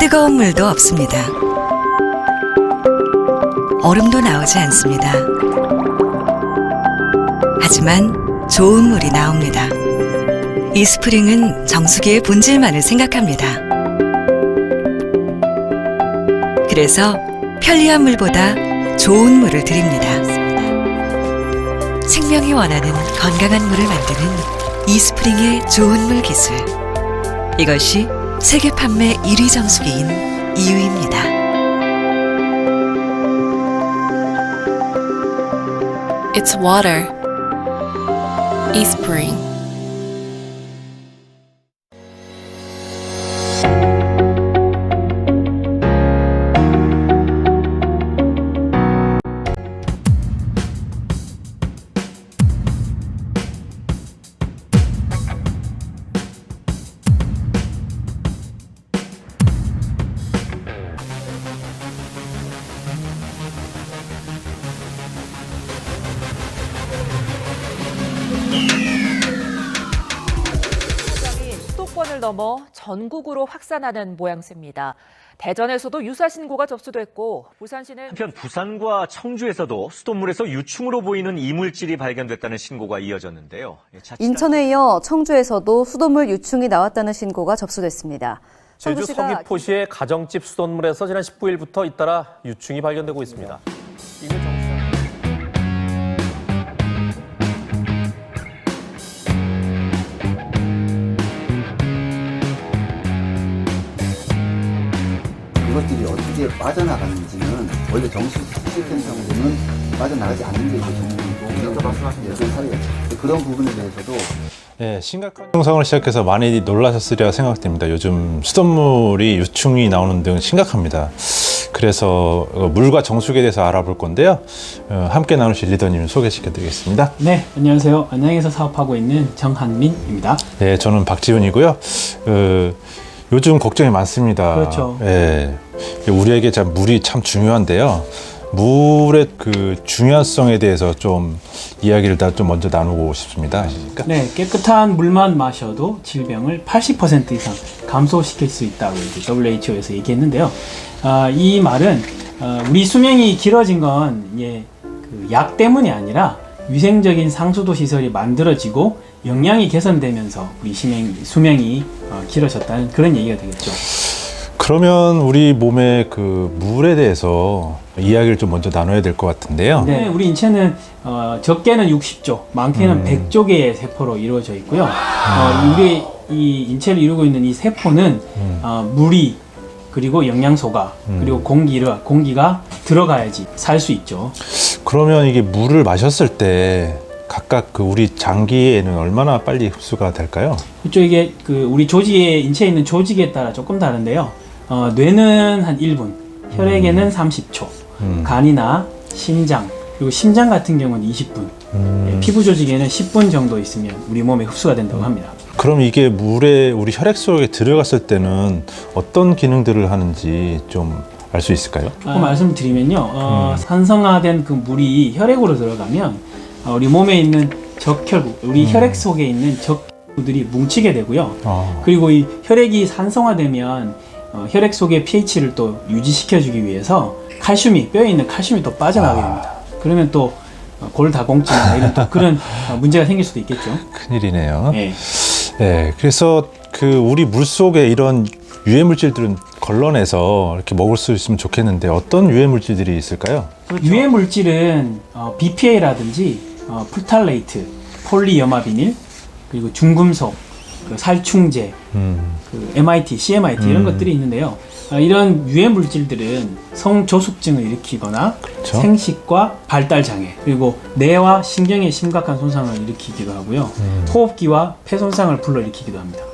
뜨거운 물도 없습니다. 얼음도 나오지 않습니다. 하지만 좋은 물이 나옵니다. 이 스프링은 정수기의 본질만을 생각합니다. 그래서 편리한 물보다 좋은 물을 드립니다. 생명이 원하는 건강한 물을 만드는 이스프링의 좋은 물 기술. 이것이 세계 판매 1위 정수기인 이유입니다. It's water. eSpring. 수도권을 넘어 전국으로 확산하는 모양새입니다. 대전에서도 유사 신고가 접수됐고 부산시는 한편 부산과 청주에서도 수돗물에서 유충으로 보이는 이물질이 발견됐다는 신고가 이어졌는데요. 인천에 이어 청주에서도 수돗물 유충이 나왔다는 신고가 접수됐습니다. 제주 서귀포시의 가정집 수돗물에서 지난 19일부터 잇따라 유충이 발견되고 있습니다. 이것들이 어떻게 빠져나가는지는 원래 정식 시스템상으로는 빠져나가지 않는 게 정상이고 우리가 말씀하신 사례가 그런 부분에 대해서도 심각한 영상을 시작해서 많이 놀라셨으리라 생각됩니다. 요즘 수돗물이 유충이 나오는 등 심각합니다. 그래서 물과 정수기에 대해서 알아볼 건데요. 함께 나누실 리더님 소개시켜드리겠습니다. 네, 안녕하세요. 안양에서 사업하고 있는 정한민입니다. 네, 저는 박지훈이고요. 요즘 걱정이 많습니다. 그렇죠. 우리에게 물이 참 중요한데요. 물의 그 중요성에 대해서 좀 이야기를 좀 먼저 나누고 싶습니다. 네, 깨끗한 물만 마셔도 질병을 80% 이상 감소시킬 수 있다고 이제 WHO에서 얘기했는데요. 이 말은 우리 수명이 길어진 건 그 약 때문이 아니라 위생적인 상수도 시설이 만들어지고 영양이 개선되면서 우리 수명이 길어졌다는 그런 얘기가 되겠죠. 그러면 우리 몸의 그 물에 대해서 이야기를 좀 먼저 나눠야 될 것 같은데요. 네, 우리 인체는 적게는 60조, 많게는 100조 개의 세포로 이루어져 있고요. 우리 이 인체를 이루고 있는 이 세포는 물이 그리고 영양소가 그리고 공기가 들어가야지 살 수 있죠. 그러면 이게 물을 마셨을 때 각각 그 우리 장기에는 얼마나 빨리 흡수가 될까요? 그렇죠. 이게 그 우리 인체에 있는 조직에 따라 조금 다른데요. 뇌는 한 1분, 혈액에는 30초, 간이나 심장, 그리고 심장 같은 경우는 20분, 피부 조직에는 10분 정도 있으면 우리 몸에 흡수가 된다고 합니다. 그럼 이게 물에 우리 혈액 속에 들어갔을 때는 어떤 기능들을 하는지 좀 알 수 있을까요? 조금 말씀드리면요. 산성화된 그 물이 혈액으로 들어가면 우리 몸에 있는 적혈구, 우리 혈액 속에 있는 적혈구들이 뭉치게 되고요. 그리고 이 혈액이 산성화되면 혈액 속의 pH를 또 유지시켜주기 위해서 뼈에 있는 칼슘이 또 빠져나가게 됩니다. 그러면 또 골다공증이나 이런 또 그런 문제가 생길 수도 있겠죠. 큰일이네요. 네. 그래서 그 우리 물 속에 이런 유해 물질들은 걸러내서 이렇게 먹을 수 있으면 좋겠는데 어떤 유해 물질들이 있을까요? 그렇죠. 유해 물질은 BPA라든지 풀탈레이트, 폴리염화비닐, 그리고 중금속, 살충제, 그 MIT, CMIT 이런 것들이 있는데요. 이런 유해 물질들은 성조숙증을 일으키거나 그렇죠. 생식과 발달 장애, 그리고 뇌와 신경에 심각한 손상을 일으키기도 하고요. 호흡기와 폐 손상을 불러일으키기도 합니다.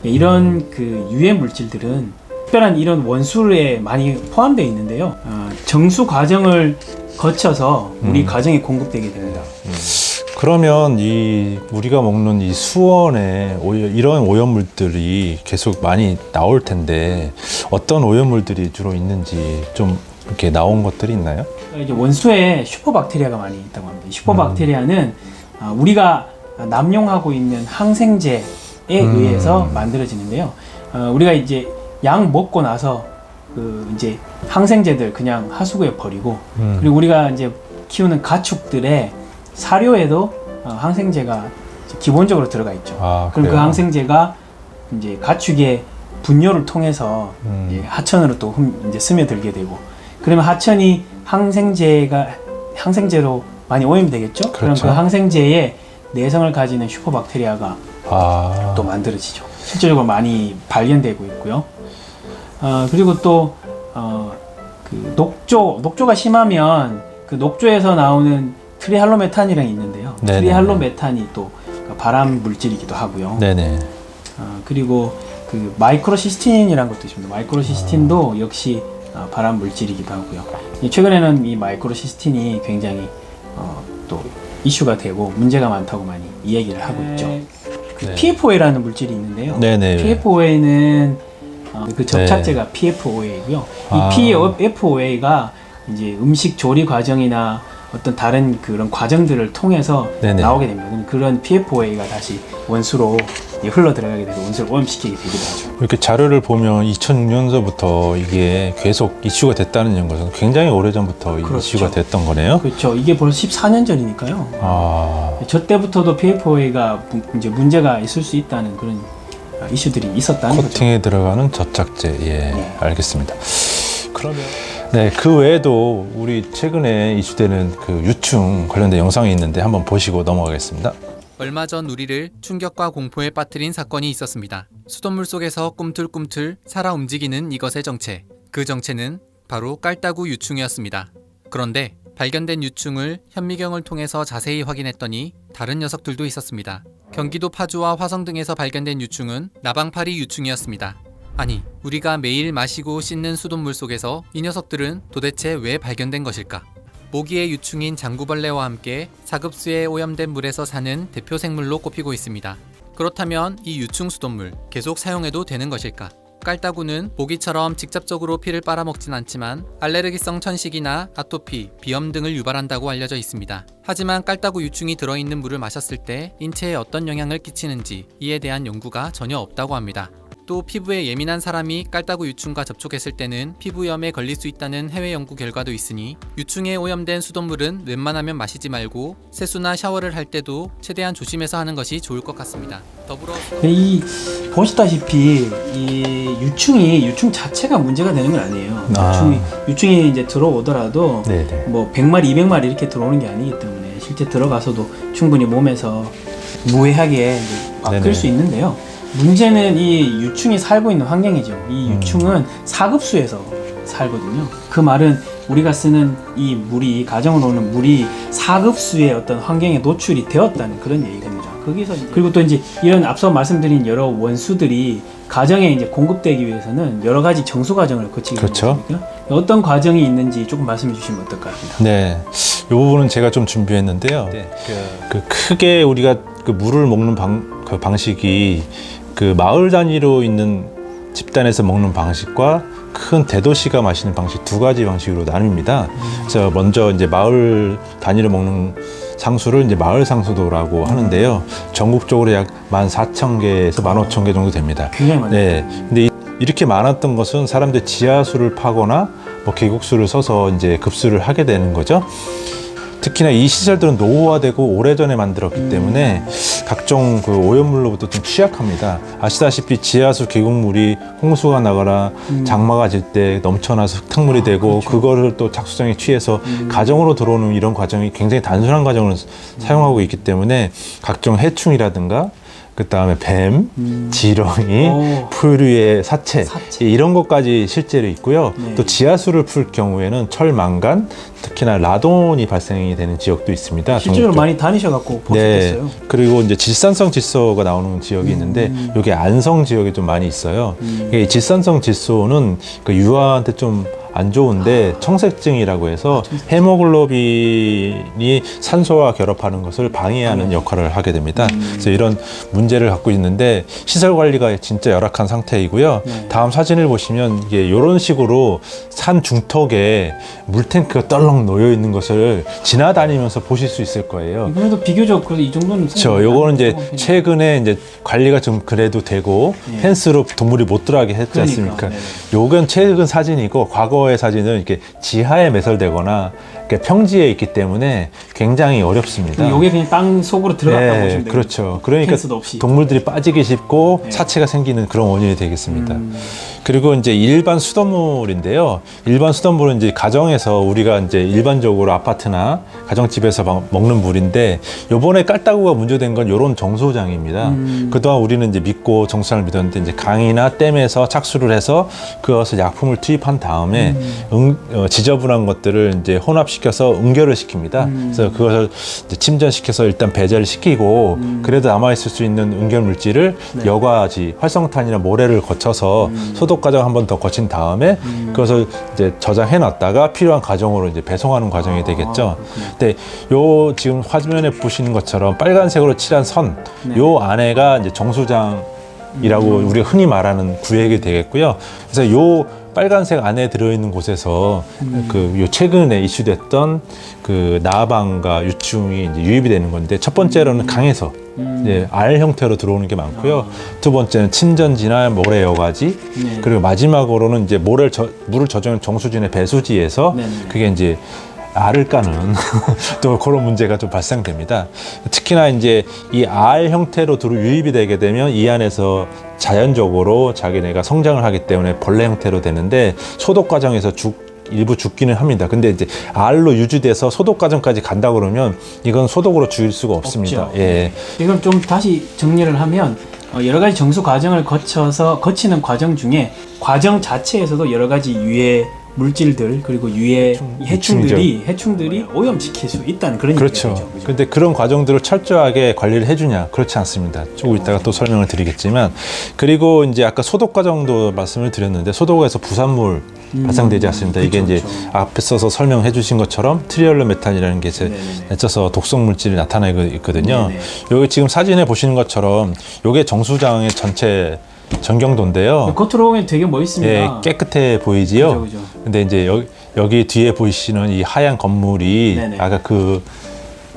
이런 그 유해 물질들은 특별한 이런 원수에 많이 포함되어 있는데요. 정수 과정을 거쳐서 우리 가정에 공급되게 됩니다. 그러면 우리가 먹는 이 수원에 이런 오염물들이 계속 많이 나올 텐데 어떤 오염물들이 주로 있는지 좀 이렇게 나온 것들이 있나요? 이제 원수에 슈퍼박테리아가 많이 있다고 합니다. 슈퍼박테리아는 우리가 남용하고 있는 항생제에 의해서 만들어지는데요. 우리가 이제 약 먹고 나서 이제 항생제들 그냥 하수구에 버리고 그리고 우리가 이제 키우는 가축들의 사료에도 항생제가 기본적으로 들어가 있죠. 그럼 그 그래요? 항생제가 이제 가축의 분뇨를 통해서 이제 하천으로 또 이제 스며들게 되고 그러면 하천이 항생제로 많이 오염이 되겠죠. 그럼 그렇죠. 그 항생제에 내성을 가지는 슈퍼박테리아가 또 만들어지죠. 실제적으로 많이 발견되고 있고요. 그리고 또 그 녹조가 심하면 그 녹조에서 나오는 트리할로메탄이라는 게 있는데요. 네네. 트리할로메탄이 또 발암 물질이기도 하고요. 네네. 그리고 그 마이크로시스틴이라는 것도 있습니다. 마이크로시스틴도 역시 발암 물질이기도 하고요. 최근에는 이 마이크로시스틴이 굉장히 또 이슈가 되고 문제가 많다고 많이 이야기를 하고 있죠. 그 네. PFOA라는 물질이 있는데요. 네네. PFOA는 그 접착제가 PFOA이고요. 이 PFOA가 이제 음식 조리 과정이나 어떤 다른 그런 과정들을 통해서 네네. 나오게 됩니다. 그런 PFOA가 다시 원수로 흘러 들어가게 되고 원수를 오염시키게 되기도 하죠. 이렇게 자료를 보면 2006년서부터 이게 계속 이슈가 됐다는 것은 굉장히 오래전부터 그렇죠. 이슈가 됐던 거네요. 그렇죠. 이게 벌써 14년 전이니까요. 저 때부터도 PFOA가 이제 문제가 있을 수 있다는 그런 이슈들이 있었다는 거죠. 코팅에 들어가는 접착제. 예, 네. 알겠습니다. 그러면 네, 그 외에도 우리 최근에 이슈되는 그 유충 관련된 영상이 있는데 한번 보시고 넘어가겠습니다. 얼마 전 우리를 충격과 공포에 빠뜨린 사건이 있었습니다. 수돗물 속에서 꿈틀꿈틀 살아 움직이는 이것의 정체. 그 정체는 바로 깔따구 유충이었습니다. 그런데 발견된 유충을 현미경을 통해서 자세히 확인했더니 다른 녀석들도 있었습니다. 경기도 파주와 화성 등에서 발견된 유충은 나방파리 유충이었습니다. 아니, 우리가 매일 마시고 씻는 수돗물 속에서 이 녀석들은 도대체 왜 발견된 것일까? 모기의 유충인 장구벌레와 함께 사급수에 오염된 물에서 사는 대표 생물로 꼽히고 있습니다. 그렇다면 이 유충 수돗물 계속 사용해도 되는 것일까? 깔따구는 모기처럼 직접적으로 피를 빨아먹진 않지만 알레르기성 천식이나 아토피, 비염 등을 유발한다고 알려져 있습니다. 하지만 깔따구 유충이 들어있는 물을 마셨을 때 인체에 어떤 영향을 끼치는지 이에 대한 연구가 전혀 없다고 합니다. 또 피부에 예민한 사람이 깔따구 유충과 접촉했을 때는 피부염에 걸릴 수 있다는 해외 연구 결과도 있으니 유충에 오염된 수돗물은 웬만하면 마시지 말고 세수나 샤워를 할 때도 최대한 조심해서 하는 것이 좋을 것 같습니다. 더불어 보시다시피 이 유충 자체가 문제가 되는 건 아니에요. 유충이 이제 들어오더라도 네네. 뭐 100마리, 200마리 이렇게 들어오는 게 아니기 때문에 실제 들어가서도 충분히 몸에서 무해하게 바뀔 네네. 수 있는데요. 문제는 이 유충이 살고 있는 환경이죠. 이 유충은 사급수에서 살거든요. 그 말은 우리가 쓰는 이 물이, 가정으로 오는 물이 사급수의 어떤 환경에 노출이 되었다는 그런 얘기입니다. 거기서 그리고 또 이제 이런 앞서 말씀드린 여러 원수들이 가정에 이제 공급되기 위해서는 여러 가지 정수 과정을 거치게 그렇죠. 됩니다. 어떤 과정이 있는지 조금 말씀해 주시면 어떨까 합니다. 네, 이 부분은 제가 좀 준비했는데요. 그 크게 우리가 그 물을 먹는 그 방식이 그 마을 단위로 있는 집단에서 먹는 방식과 큰 대도시가 마시는 방식 두 가지 방식으로 나뉩니다. 그래서 먼저 이제 마을 단위로 먹는 상수를 이제 마을 상수도라고 하는데요. 전국적으로 약 14,000개에서 15,000개 정도 됩니다. 굉장히 많네요. 네, 근데 이렇게 많았던 것은 사람들 지하수를 파거나 뭐 계곡수를 써서 이제 급수를 하게 되는 거죠. 특히나 이 시설들은 노후화되고 오래전에 만들었기 때문에 각종 그 오염물로부터 좀 취약합니다. 아시다시피 지하수 계곡물이 홍수가 나거나 장마가 질 때 넘쳐나서 흙탕물이 되고 그렇죠. 그거를 또 착수장에 취해서 가정으로 들어오는 이런 과정이 굉장히 단순한 과정을 사용하고 있기 때문에 각종 해충이라든가 그 다음에 뱀, 지렁이, 포유류의 사체 이런 것까지 실제로 있고요. 네. 또 지하수를 풀 경우에는 철, 망간, 특히나 라돈이 발생이 되는 지역도 있습니다. 실제로 전국적. 많이 다니셔갖고 보셨겠어요. 네. 그리고 이제 질산성 질소가 나오는 지역이 있는데 이게 안성 지역에 좀 많이 있어요. 이 질산성 질소는 그 유아한테 좀 안 좋은데 청색증이라고 해서 헤모글로빈이 산소와 결합하는 것을 방해하는 역할을 하게 됩니다. 그래서 이런 문제를 갖고 있는데 시설 관리가 진짜 열악한 상태이고요. 다음 사진을 보시면 이게 이런 식으로 산 중턱에 물탱크가 떨렁 놓여 있는 것을 지나다니면서 보실 수 있을 거예요. 그래도 비교적 그래도 이 정도는 그렇죠. 요거는 이제 최근에 이제 관리가 좀 그래도 되고 펜스로 동물이 못 들어가게 했지 않습니까? 요건 최근 사진이고 과거의 사진은 이렇게 지하에 매설되거나 이렇게 평지에 있기 때문에 굉장히 어렵습니다. 요게 그냥 땅 속으로 들어갔다 보시면 돼요. 그렇죠. 그러니까 펜스도 없이. 동물들이 빠지기 쉽고 사체가 생기는 그런 원인이 되겠습니다. 그리고 이제 일반 수돗물인데요. 일반 수돗물은 이제 가정에서 우리가 이제 일반적으로 아파트나 가정집에서 먹는 물인데 요번에 깔따구가 문제된 건 요런 정수장입니다. 그동안 우리는 이제 믿고 정수장을 믿었는데 이제 강이나 댐에서 착수를 해서 그것을 약품을 투입한 다음에 지저분한 것들을 이제 혼합시켜서 응결을 시킵니다. 그래서 그것을 이제 침전시켜서 일단 배제를 시키고 그래도 남아있을 수 있는 응결 물질을 여과지, 활성탄이나 모래를 거쳐서 소독 과정 한 번 더 거친 다음에 그것을 이제 저장해 놨다가 필요한 과정으로 이제 배송하는 과정이 되겠죠. 근데 요 지금 화면에 보시는 것처럼 빨간색으로 칠한 선, 요 안에가 이제 정수장이라고 우리가 흔히 말하는 구획이 되겠고요. 그래서 요 빨간색 안에 들어있는 곳에서 요 최근에 이슈됐던 그 나방과 유충이 이제 유입이 되는 건데 첫 번째로는 강에서 이제 알 형태로 들어오는 게 많고요. 두 번째는 침전지나 모래 여과지, 그리고 마지막으로는 이제 물을 저장한 정수진의 배수지에서 그게 이제 알을 까는 또 그런 문제가 좀 발생됩니다. 특히나 이제 이 알 형태로 유입이 되게 되면 이 안에서 자연적으로 자기네가 성장을 하기 때문에 벌레 형태로 되는데 소독 과정에서 일부 죽기는 합니다. 근데 이제 알로 유지돼서 소독 과정까지 간다 그러면 이건 소독으로 죽일 수가 없습니다. 없죠. 예. 이걸 좀 다시 정리를 하면 여러 가지 정수 과정을 거치는 과정 중에 과정 자체에서도 여러 가지 유해 물질들 그리고 유해 해충들이 오염시킬 수 있다는 그런 그렇죠. 얘기죠. 근데 그런 과정들을 철저하게 관리를 해주냐? 그렇지 않습니다. 조금 이따가 또 설명을 드리겠지만, 그리고 이제 아까 소독 과정도 말씀을 드렸는데 소독에서 부산물 발생되지 않습니다. 이게 그쵸, 이제 앞서서 설명해 주신 것처럼 트리얼로 메탄이라는 게 맺혀서 독성 물질이 나타나고 있거든요. 여기 지금 사진에 보시는 것처럼 이게 정수장의 전체 전경도인데요. 겉으로 보면 되게 멋있습니다. 예, 깨끗해 보이지요. 그죠. 근데 이제 여기 뒤에 보이시는 이 하얀 건물이 아까 그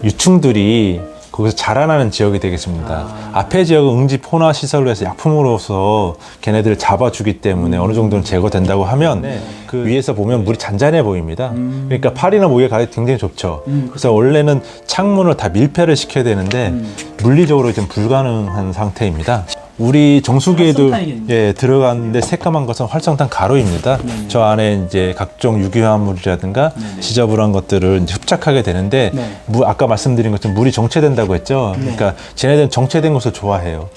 유충들이 거기서 자라나는 지역이 되겠습니다. 앞에 지역은 응집 혼화 시설로 해서 약품으로서 걔네들을 잡아주기 때문에 어느 정도는 제거된다고 하면 그 위에서 보면 물이 잔잔해 보입니다. 그러니까 팔이나 목에 가기 굉장히 좁죠. 그래서 원래는 창문을 다 밀폐를 시켜야 되는데 물리적으로 좀 불가능한 상태입니다. 우리 정수기에도 들어갔는데 새까만 것은 활성탄 가루입니다. 저 안에 이제 각종 유기화합물이라든가 지저분한 것들을 이제 흡착하게 되는데 아까 말씀드린 것처럼 물이 정체된다고 했죠. 그러니까 쟤네들은 정체된 것을 좋아해요.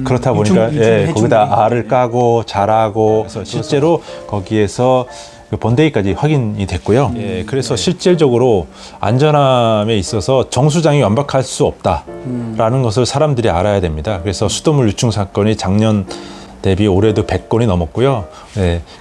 그렇다 보니까 거기다 알을 까고 자라고 그래서 실제로 거기에서 번데기까지 확인이 됐고요. 그래서 실질적으로 안전함에 있어서 정수장이 완벽할 수 없다라는 것을 사람들이 알아야 됩니다. 그래서 수돗물 유충 사건이 작년 대비 올해도 100건이 넘었고요.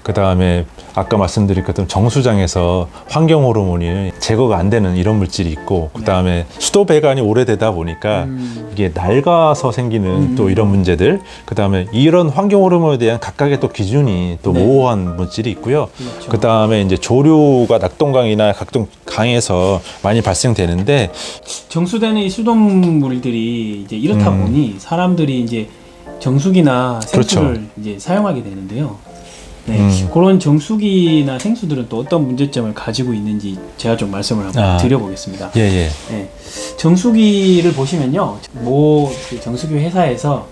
그 다음에 아까 말씀드린 것처럼 정수장에서 환경 호르몬이 제거가 안 되는 이런 물질이 있고, 그 다음에 수도 배관이 오래되다 보니까 이게 낡아서 생기는 또 이런 문제들, 그 다음에 이런 환경 호르몬에 대한 각각의 또 기준이 또 모호한 물질이 있고요. 그 다음에 이제 조류가 낙동강이나 각종 강에서 많이 발생되는데 정수되는 이 수돗물들이 이제 이렇다 보니 사람들이 이제 정수기나 생수를 이제 사용하게 되는데요. 그런 정수기나 생수들은 또 어떤 문제점을 가지고 있는지 제가 좀 말씀을 한번 드려보겠습니다. 정수기를 보시면요, 그 정수기 회사에서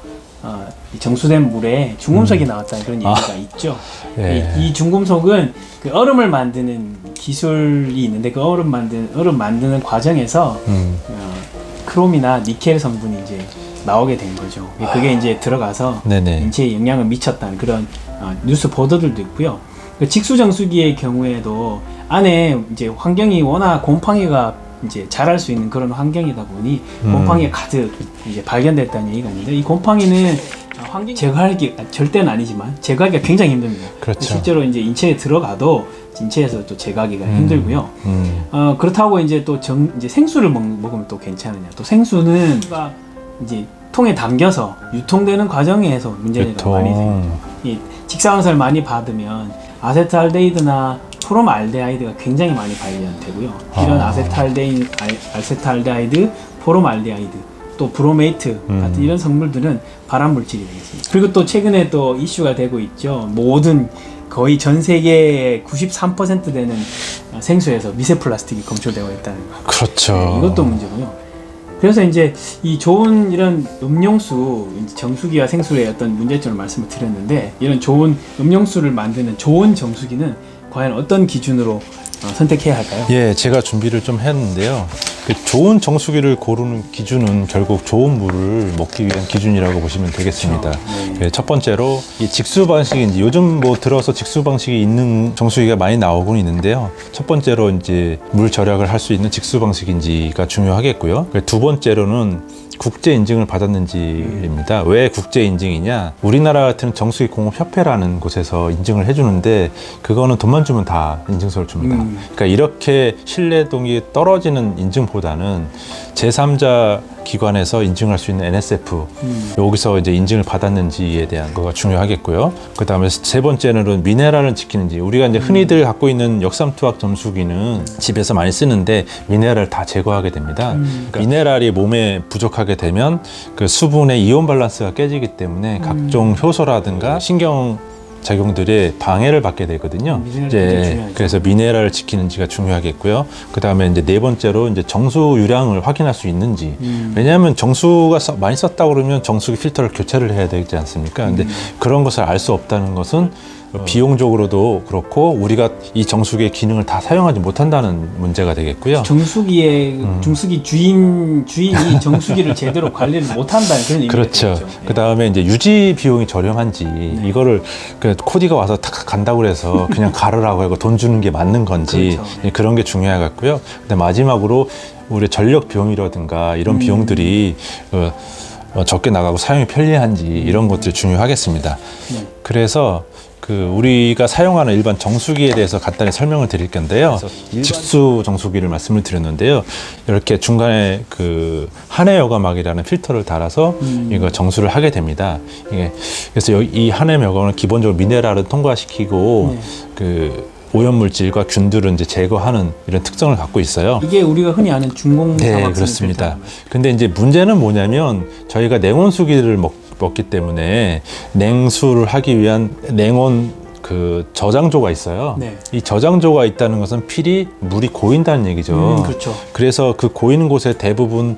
정수된 물에 중금속이 나왔다는 그런 얘기가 있죠. 이 중금속은 그 얼음을 만드는 기술이 있는데 그 얼음 만드는 과정에서 크롬이나 니켈 성분이 이제 나오게 된 거죠. 그게 이제 들어가서 인체에 영향을 미쳤다는 그런 뉴스 보도들도 있고요. 그 직수 정수기의 경우에도 안에 이제 환경이 워낙 곰팡이가 이제 자랄 수 있는 그런 환경이다 보니 곰팡이가 가득 이제 발견됐다는 얘기가 있는데, 이 곰팡이는 환경 제거할 게 절대는 아니지만 제거하기가 굉장히 힘듭니다. 그렇죠. 실제로 이제 인체에 들어가도 인체에서 또 제거하기가 힘들고요. 그렇다고 이제 또 이제 생수를 먹으면 또 괜찮으냐? 또 생수는 이제 통에 담겨서 유통되는 과정에서 문제가 많이 생겨요. 이 직사광선을 많이 받으면 아세트알데히드나 포름알데하이드가 굉장히 많이 발견되고요. 이런 아세트알데하이드, 포름알데하이드, 또 브로메이트 같은 이런 성분들은 발암 물질이 되겠습니다. 그리고 또 최근에 또 이슈가 되고 있죠. 모든 거의 전 세계의 93% 되는 생수에서 미세 플라스틱이 검출되고 있다는 거. 그렇죠. 네, 이것도 문제고요. 그래서 이제 이 좋은 이런 음용수, 정수기와 생수의 어떤 문제점을 말씀을 드렸는데, 이런 좋은 음용수를 만드는 좋은 정수기는 과연 어떤 기준으로 선택해야 할까요? 예, 제가 준비를 좀 했는데요. 그 좋은 정수기를 고르는 기준은 결국 좋은 물을 먹기 위한 기준이라고 보시면 되겠습니다. 그렇죠. 네. 첫 번째로 이 직수 방식인지, 요즘 뭐 들어서 직수 방식이 있는 정수기가 많이 나오곤 있는데요. 첫 번째로 이제 물 절약을 할 수 있는 직수 방식인지가 중요하겠고요. 두 번째로는 국제 인증을 받았는지입니다. 왜 국제 인증이냐? 우리나라 같은 정수기 공업 협회라는 곳에서 인증을 해주는데, 그거는 돈만 주면 다 인증서를 줍니다. 그러니까 이렇게 신뢰도가 떨어지는 인증보다는 제3자 기관에서 인증할 수 있는 NSF, 여기서 이제 인증을 받았는지에 대한 거가 중요하겠고요. 그 다음에 세 번째는 미네랄을 지키는지. 우리가 이제 흔히들 갖고 있는 역삼투압 정수기는 집에서 많이 쓰는데 미네랄을 다 제거하게 됩니다. 그러니까 미네랄이 몸에 부족하게 되면 그 수분의 이온 밸런스가 깨지기 때문에 각종 효소라든가 신경 작용들이 방해를 받게 되거든요. 이제 그래서 미네랄을 지키는지가 중요하겠고요. 그 다음에 이제 네 번째로 이제 정수 유량을 확인할 수 있는지. 왜냐하면 정수가 많이 썼다 그러면 정수기 필터를 교체를 해야 되지 않습니까? 근데 그런 것을 알 수 없다는 것은 비용적으로도 그렇고 우리가 이 정수기의 기능을 다 사용하지 못한다는 문제가 되겠고요. 정수기 주인이 정수기를 제대로 관리를 못한다는 그런 의미가 그렇죠. 되겠죠. 그 다음에 이제 유지 비용이 저렴한지, 이거를 그 코디가 와서 탁 간다고 해서 그냥 가르라고 하고 돈 주는 게 맞는 건지, 그렇죠. 그런 게 중요하겠고요. 근데 마지막으로 우리 전력 비용이라든가 이런 비용들이 적게 나가고 사용이 편리한지 이런 것들이 중요하겠습니다. 그래서 우리가 사용하는 일반 정수기에 대해서 간단히 설명을 드릴 건데요. 직수 정수기를 말씀을 드렸는데요. 이렇게 중간에 한해 여과막이라는 필터를 달아서 이거 정수를 하게 됩니다. 그래서 이 한해 여과막은 기본적으로 미네랄을 통과시키고 오염물질과 균들을 이제 제거하는 이런 특성을 갖고 있어요. 이게 우리가 흔히 아는 중공사막. 네, 그렇습니다. 근데 이제 문제는 뭐냐면 저희가 냉온수기를 먹기 때문에 냉수를 하기 위한 냉온 저장조가 있어요. 네. 이 저장조가 있다는 것은 필히 물이 고인다는 얘기죠. 그렇죠. 그래서 그 고이는 곳에 대부분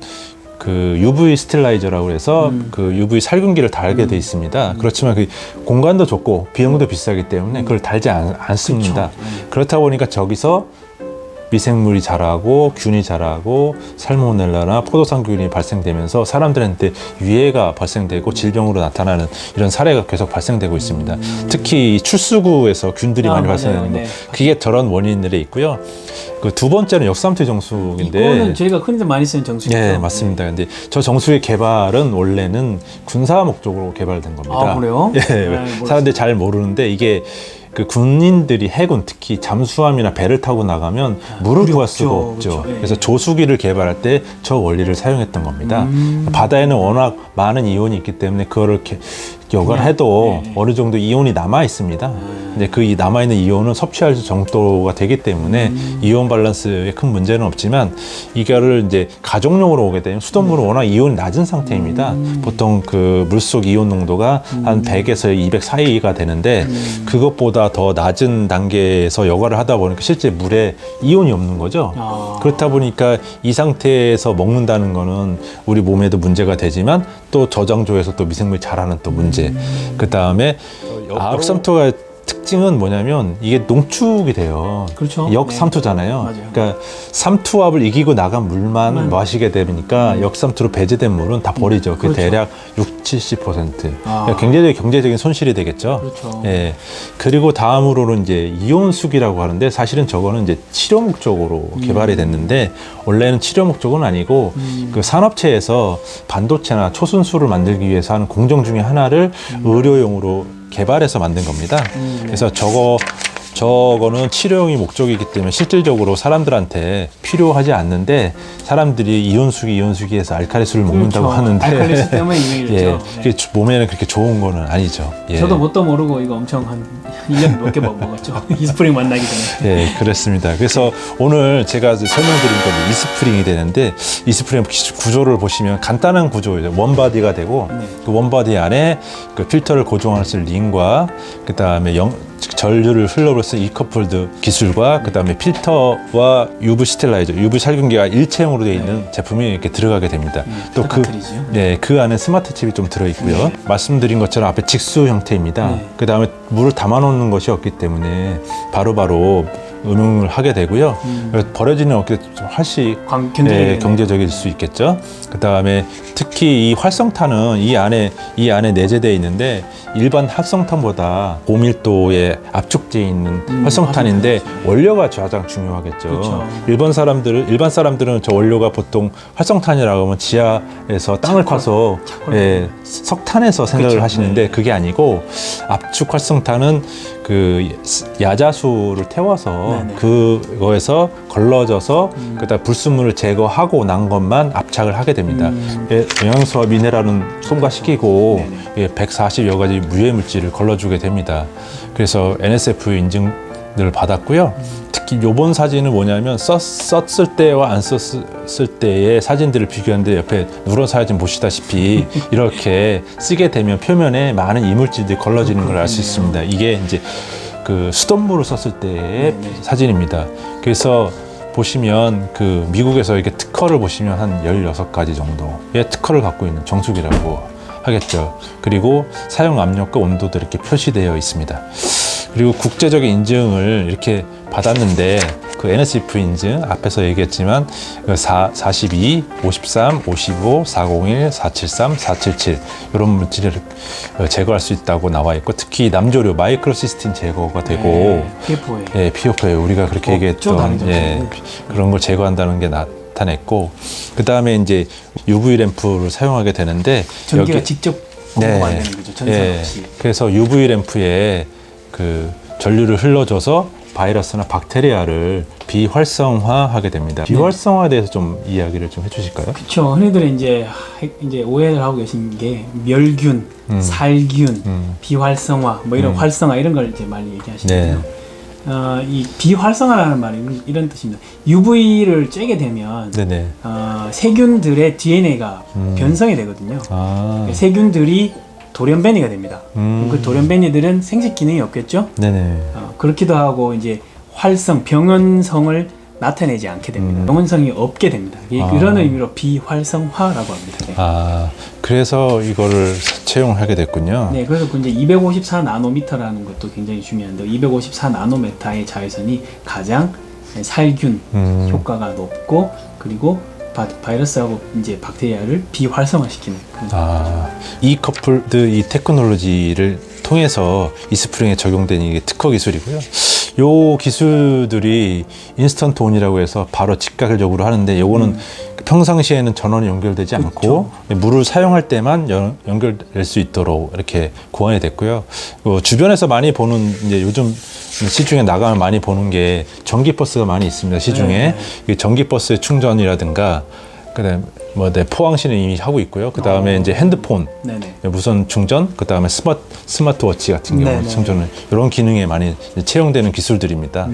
UV 스틸라이저라고 해서 UV 살균기를 달게 돼 있습니다. 그렇지만 그 공간도 좁고 비용도 비싸기 때문에 그걸 달지 않습니다. 그렇죠. 그렇다 보니까 저기서 미생물이 자라고 균이 자라고 살모넬라나 포도상균이 발생되면서 사람들한테 유해가 발생되고 질병으로 나타나는 이런 사례가 계속 발생되고 있습니다. 특히 출수구에서 균들이 많이 발생하는 거, 그게 저런 원인들이 있고요. 두 번째는 역삼투 정수기인데, 이거는 저희가 흔히 많이 쓰는 정수기죠. 네, 맞습니다. 근데 저 정수기 개발은 원래는 군사 목적으로 개발된 겁니다. 아, 그래요? 예, 사람들이 잘 모르는데 이게 군인들이 해군, 특히 잠수함이나 배를 타고 나가면 물을 구할 수가 없죠. 그렇죠. 그래서 조수기를 개발할 때 저 원리를 사용했던 겁니다. 바다에는 워낙 많은 이온이 있기 때문에 그거를 여과해도 어느 정도 이온이 남아 있습니다. 근데 이 남아 있는 이온은 섭취할 정도가 되기 때문에 이온 밸런스에 큰 문제는 없지만, 이거를 이제 가정용으로 오게 되면 수돗물은 워낙 이온이 낮은 상태입니다. 보통 물속 이온 농도가 한 100에서 200 사이가 되는데 그것보다 더 낮은 단계에서 여과를 하다 보니까 실제 물에 이온이 없는 거죠. 그렇다 보니까 이 상태에서 먹는다는 거는 우리 몸에도 문제가 되지만 또 저장조에서 또 미생물이 자라는 또 문제. 그 다음에 역삼투가 특징은 뭐냐면 이게 농축이 돼요. 그렇죠. 역삼투잖아요. 맞아요. 그러니까 삼투압을 이기고 나간 물만 마시게 되니까 역삼투로 배제된 물은 다 버리죠. 그 그렇죠. 대략 60-70%. 그러니까 경제적인 손실이 되겠죠. 그렇죠. 예. 그리고 다음으로는 이제 이온수기라고 하는데 사실은 저거는 이제 치료 목적으로 개발이 됐는데 원래는 치료 목적은 아니고 그 산업체에서 반도체나 초순수를 만들기 위해서 하는 공정 중에 하나를 의료용으로 개발해서 만든 겁니다. 그래서 저거는 치료용이 목적이기 때문에 실질적으로 사람들한테 필요하지 않는데 사람들이 이온수기해서 알칼리수를 먹는다고 그렇죠. 하는데 알칼리수 때문에 유명해졌죠. 예, 네. 그게 몸에는 그렇게 좋은 거는 아니죠. 예. 저도 뭣도 모르고 이거 엄청 한 1년 몇 개 먹었죠. 이스프링 만나기 전에. 예, 그렇습니다. 그래서 오늘 제가 설명드린 건 이스프링이 되는데 이스프링 구조를 보시면 간단한 구조예요. 원바디가 되고 그 원바디 안에 그 필터를 고정할 수 있는 링과 그 다음에 전류를 흘러버려서 이커플드 기술과 그 다음에 필터와 UV 스텔라이저, UV 살균기가 일체형으로 되어 있는 제품이 이렇게 들어가게 됩니다. 또 그 안에 스마트 칩이 좀 들어있고요. 말씀드린 것처럼 앞에 직수 형태입니다. 그 다음에 물을 담아놓는 것이 없기 때문에 바로바로 음용을 하게 되고요. 버려지는 없게 좀 훨씬 경제적일 수 있겠죠. 그 다음에 특히 이 활성탄은 이 안에 내재되어 있는데 일반 합성탄보다 고밀도의 압축되어 있는 활성탄인데 원료가 가장 중요하겠죠. 그렇죠. 일반 사람들은 저 원료가 보통 활성탄이라고 하면 지하에서 땅을 파서 석탄에서 생각을 그렇죠. 하시는데 그게 아니고 압축 활성탄은 그 야자수를 태워서 그거에서 걸러져서 그다음 불순물을 제거하고 난 것만 압착을 하게 됩니다. 영양소와 미네랄은 첨가시키고 140여 가지 무해 물질을 걸러주게 됩니다. 그래서 NSF 인증을 받았고요. 특히 이번 사진은 뭐냐면 썼을 때와 안 썼을 때의 사진들을 비교하는데 옆에 누런 사진 보시다시피 이렇게 쓰게 되면 표면에 많은 이물질들이 걸러지는 걸 알 수 있습니다. 이게 이제 그 수돗물을 썼을 때의 사진입니다. 그래서 보시면 그 미국에서 이렇게 특허를 보시면 한 16가지 정도의 특허를 갖고 있는 정수기라고 하겠죠. 그리고 사용 압력과 온도도 이렇게 표시되어 있습니다. 그리고 국제적인 인증을 이렇게 받았는데 그 NSF 인증 앞에서 얘기했지만 42, 53, 55, 401, 473, 477 이런 물질을 제거할 수 있다고 나와 있고 특히 남조류 마이크로시스틴 제거가 되고 PFOA 우리가 그렇게 얘기했던 그런 걸 제거한다는 게 나타냈고 그 다음에 이제 UV 램프를 사용하게 되는데 전기가 직접 공급이 안 되는 거죠. 전선 없이. 그래서 UV 램프에 그 전류를 흘러줘서 바이러스나 박테리아를 비활성화하게 됩니다. 비활성화에 대해서 좀 이야기를 좀 해주실까요? 그렇죠. 흔히들 이제 오해를 하고 계신 게 멸균, 살균, 비활성화, 뭐 이런 활성화 이런 걸 이제 많이 얘기하시는데요. 이 비활성화라는 말은 이런 뜻입니다. UV를 쬐게 되면 세균들의 DNA가 변성이 되거든요. 세균들이 돌연변이가 됩니다. 그 돌연변이들은 생식 기능이 없겠죠. 그렇기도 하고 이제 병원성을 나타내지 않게 됩니다. 병원성이 없게 됩니다. 이런 의미로 비활성화라고 합니다. 그래서 이거를 채용하게 됐군요. 네, 그래서 이제 254나노미터라는 것도 굉장히 중요한데 254나노미터의 자외선이 가장 살균 효과가 높고 그리고 바이러스하고 이제 박테리아를 비활성화시키는 이 커플드 이 테크놀로지를 통해서 이스프링에 적용된 이게 특허 기술이고요. 요 기술들이 인스턴트 온이라고 해서 바로 직각적으로 하는데 요거는 평상시에는 전원이 연결되지 않고 물을 사용할 때만 연결될 수 있도록 이렇게 고안이 됐고요. 주변에서 많이 보는 이제 요즘 시중에 나가면 많이 보는 게 전기버스가 많이 있습니다. 시중에 전기버스의 충전이라든가 그다음에 포항시는 이미 하고 있고요. 그 다음에 이제 핸드폰, 무선 충전, 그 다음에 스마트워치 같은 경우 충전을 이런 기능에 많이 채용되는 기술들입니다.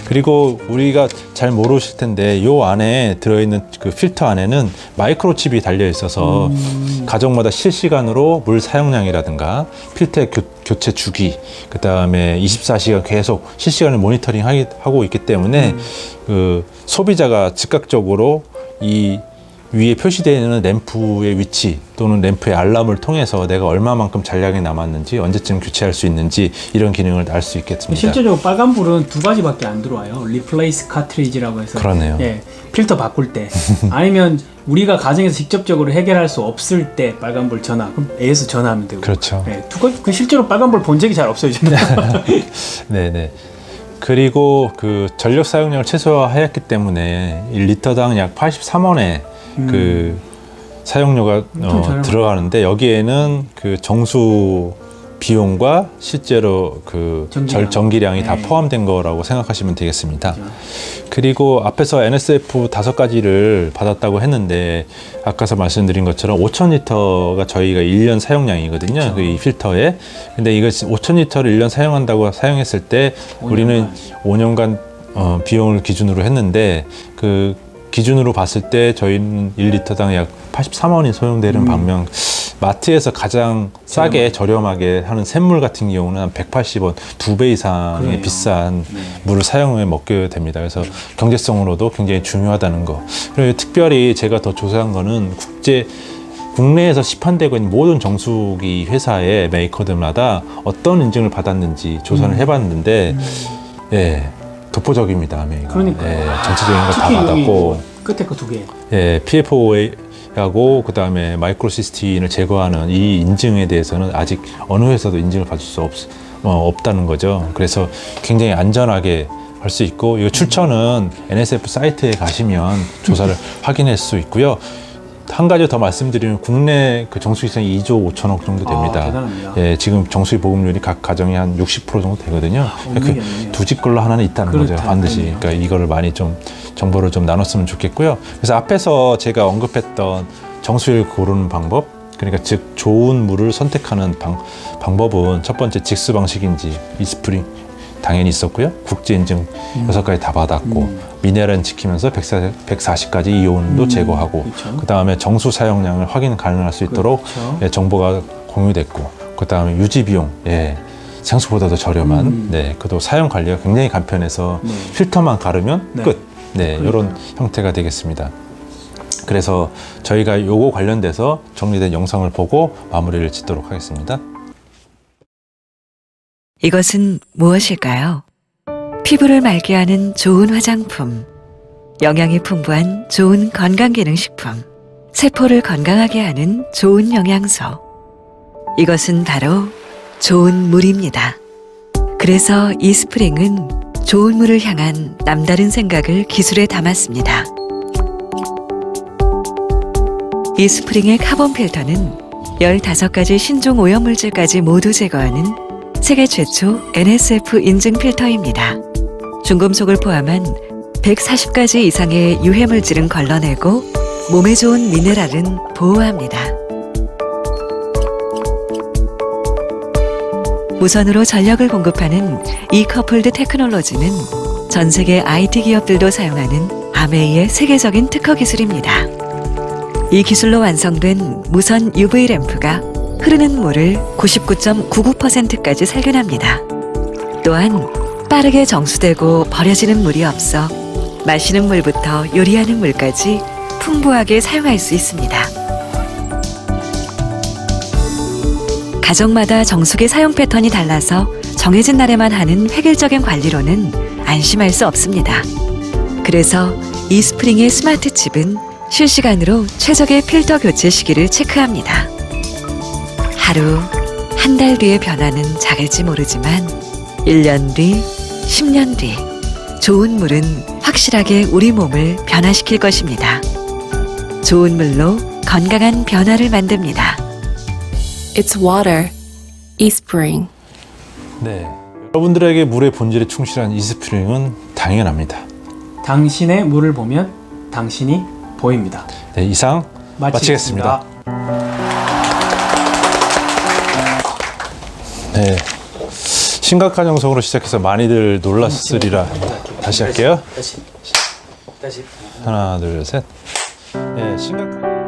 그리고 우리가 잘 모르실 텐데 요 안에 들어있는 그 필터 안에는 마이크로칩이 달려 있어서 가정마다 실시간으로 물 사용량이라든가 필터 교체 주기, 그 다음에 24시간 계속 실시간을 모니터링 하고 있기 때문에 그 소비자가 즉각적으로 이 위에 표시되어 있는 램프의 위치 또는 램프의 알람을 통해서 내가 얼마만큼 잔량이 남았는지 언제쯤 교체할 수 있는지 이런 기능을 알 수 있겠습니다. 실제적으로 빨간불은 두 가지밖에 안 들어와요. Replace cartridge라고 해서 그러네요. 예, 필터 바꿀 때 아니면 우리가 가정에서 직접적으로 해결할 수 없을 때 빨간불 전화 그럼 AS 전화하면 되고 그렇죠. 예, 그 실제로 빨간불 본 적이 잘 없어요 저는. 네네. 그리고 그 전력 사용량을 최소화하였기 때문에 1리터당 약 83원의 그 사용료가 들어가는데 여기에는 그 정수 비용과 실제로 그 전기량이 다 포함된 거라고 생각하시면 되겠습니다. 그리고 앞에서 NSF 5가지를 받았다고 했는데 아까서 말씀드린 것처럼 5,000리터가 저희가 1년 사용량이거든요. 그 이 필터에. 근데 이거 5,000리터를 1년 사용했을 때 우리는 5년간 비용을 기준으로 했는데 그 기준으로 봤을 때 저희는 1리터당 약 83원이 소요되는 반면 마트에서 가장 싸게 저렴하게 하는 샘물 같은 경우는 한 180원, 2배 이상의 그래요. 비싼 물을 사용해 먹게 됩니다. 그래서 경제성으로도 굉장히 중요하다는 거. 그리고 특별히 제가 더 조사한 거는 국내에서 시판되고 있는 모든 정수기 회사의 메이커들마다 어떤 인증을 받았는지 조사를 해봤는데 예, 독보적입니다. 아메이가. 그러니까요. 예, 전체적인 걸 다 받았고 끝에 거 두 개. 예, PFOA하고 그 다음에 마이크로시스틴을 제거하는 이 인증에 대해서는 아직 어느 회사도 인증을 받을 수 없다는 거죠. 그래서 굉장히 안전하게 할 수 있고 이거 출처는 NSF 사이트에 가시면 조사를 확인할 수 있고요. 한 가지 더 말씀드리면 국내 그 정수기성이 2조 5천억 정도 됩니다. 대단합니다. 예, 지금 정수기 보급률이 각 가정에 한 60% 정도 되거든요. 그 두 집 걸로 하나는 있다는 거죠, 반드시. 그러니까 이거를 많이 좀 정보를 좀 나눴으면 좋겠고요. 그래서 앞에서 제가 언급했던 정수기를 고르는 방법, 그러니까 즉 좋은 물을 선택하는 방법은 첫 번째 직수 방식인지 이스프링 당연히 있었고요. 국제 인증 6가지 다 받았고 미네랄은 지키면서 140가지 이온도 제거하고 그 다음에 정수 사용량을 확인 가능할 수 있도록 예, 정보가 공유됐고 그 다음에 유지 비용 생수보다도 저렴한 그도 사용 관리가 굉장히 간편해서 필터만 가르면 끝. 이런 형태가 되겠습니다. 그래서 저희가 요거 관련돼서 정리된 영상을 보고 마무리를 짓도록 하겠습니다. 이것은 무엇일까요? 피부를 맑게 하는 좋은 화장품, 영양이 풍부한 좋은 건강기능식품, 세포를 건강하게 하는 좋은 영양소. 이것은 바로 좋은 물입니다. 그래서 이스프링은 좋은 물을 향한 남다른 생각을 기술에 담았습니다. 이스프링의 카본 필터는 15가지 신종 오염물질까지 모두 제거하는 세계 최초 NSF 인증 필터입니다. 중금속을 포함한 140가지 이상의 유해물질은 걸러내고 몸에 좋은 미네랄은 보호합니다. 무선으로 전력을 공급하는 이커플드 테크놀로지는 전 세계 IT 기업들도 사용하는 아메이의 세계적인 특허 기술입니다. 이 기술로 완성된 무선 UV 램프가 흐르는 물을 99.99%까지 살균합니다. 또한 빠르게 정수되고 버려지는 물이 없어 마시는 물부터 요리하는 물까지 풍부하게 사용할 수 있습니다. 가정마다 정수기 사용 패턴이 달라서 정해진 날에만 하는 획일적인 관리로는 안심할 수 없습니다. 그래서 이스프링의 스마트 칩은 실시간으로 최적의 필터 교체 시기를 체크합니다. 하루, 한 달 뒤의 변화는 작을지 모르지만 1년 뒤, 10년 뒤 좋은 물은 확실하게 우리 몸을 변화시킬 것입니다. 좋은 물로 건강한 변화를 만듭니다. It's water. eSpring. 네, 여러분들에게 물의 본질에 충실한 이스프링은 당연합니다. 당신의 물을 보면 당신이 보입니다. 네, 이상 마치겠습니다. 네, 심각한 영상으로 시작해서 많이들 놀랐으리라. 다시 할게요. 다시. 하나, 둘, 셋. 네, 심각한.